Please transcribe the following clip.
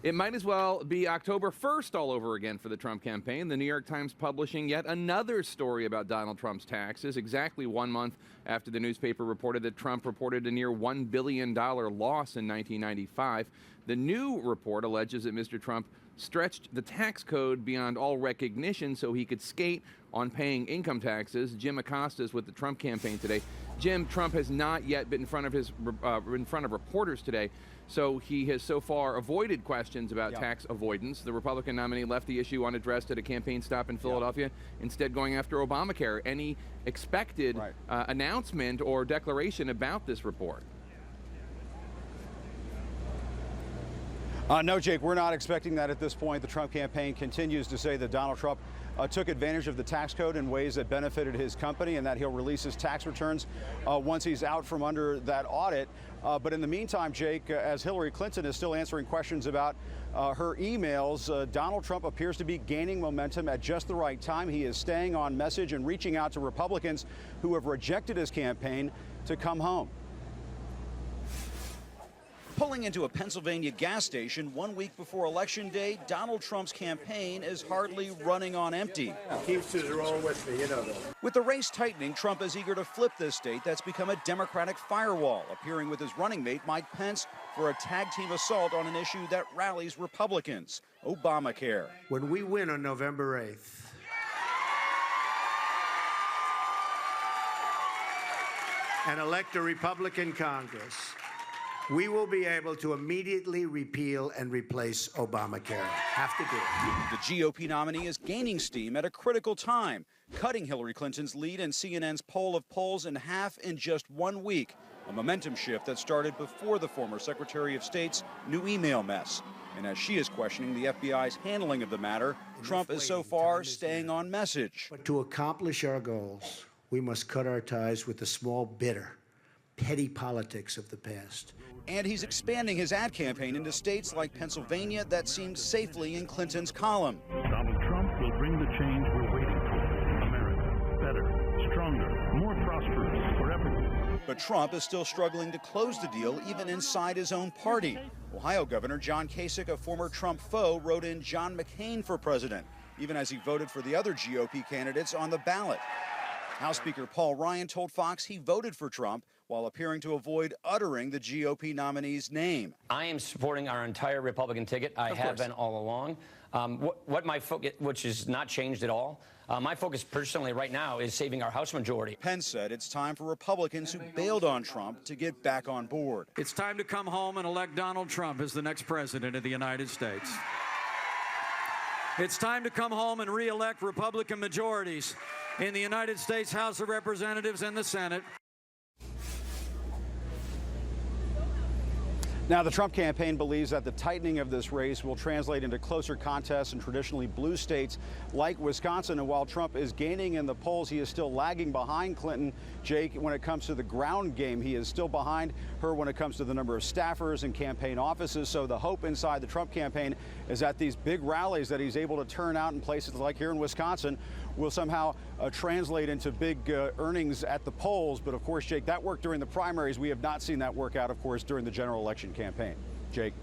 It might as well be October 1st all over again for the Trump campaign. The New York Times publishing yet another story about Donald Trump's taxes, exactly 1 month after the newspaper reported that Trump reported a near $1 billion loss in 1995. The new report alleges that Mr. Trump stretched the tax code beyond all recognition so he could skate on paying income taxes. Jim Acosta is with the Trump campaign today. Jim, Trump has not yet been in front of reporters today, so he has so far avoided questions about tax avoidance. The Republican nominee left the issue unaddressed at a campaign stop in Philadelphia, instead going after Obamacare. Any expected announcement or declaration about this report? No, Jake, we're not expecting that at this point. The Trump campaign continues to say that Donald Trump took advantage of the tax code in ways that benefited his company and that he'll release his tax returns once he's out from under that audit. But in the meantime, Jake, as Hillary Clinton is still answering questions about her emails, Donald Trump appears to be gaining momentum at just the right time. He is staying on message and reaching out to Republicans who have rejected his campaign to come home. Pulling into a Pennsylvania gas station 1 week before Election Day, Donald Trump's campaign is hardly running on empty. Teamsters are all with me, you know that. With the race tightening, Trump is eager to flip this state that's become a Democratic firewall, appearing with his running mate Mike Pence for a tag team assault on an issue that rallies Republicans, Obamacare. When we win on November 8th, and elect a Republican Congress, we will be able to immediately repeal and replace Obamacare. Have to do it. The GOP nominee is gaining steam at a critical time, cutting Hillary Clinton's lead in CNN's poll of polls in half in just 1 week, a momentum shift that started before the former Secretary of State's new email mess. And as she is questioning the FBI's handling of the matter, Trump is so far staying on message. But to accomplish our goals, we must cut our ties with the small, bitter, petty politics of the past. And he's expanding his ad campaign into states like Pennsylvania that seemed safely in Clinton's column. Donald Trump will bring the change we're waiting for. America, better, stronger, more prosperous for everyone. But Trump is still struggling to close the deal even inside his own party. Ohio Governor John Kasich, a former Trump foe, wrote in John McCain for president, even as he voted for the other GOP candidates on the ballot. House Speaker Paul Ryan told Fox he voted for Trump while appearing to avoid uttering the GOP nominee's name. I am supporting our entire Republican ticket. I have been all along. What my focus, which has not changed at all, my focus personally right now is saving our House majority. Pence said it's time for Republicans who bailed on Trump to get back on board. It's time to come home and elect Donald Trump as the next president of the United States. It's time to come home and re-elect Republican majorities in the United States House of Representatives and the Senate. Now, the Trump campaign believes that the tightening of this race will translate into closer contests in traditionally blue states like Wisconsin. And while Trump is gaining in the polls, he is still lagging behind Clinton. Jake, when it comes to the ground game, he is still behind her when it comes to the number of staffers and campaign offices. So the hope inside the Trump campaign is that these big rallies that he's able to turn out in places like here in Wisconsin will somehow translate into big earnings at the polls. But of course, Jake, that worked during the primaries. We have not seen that work out, of course, during the general election campaign. Jake.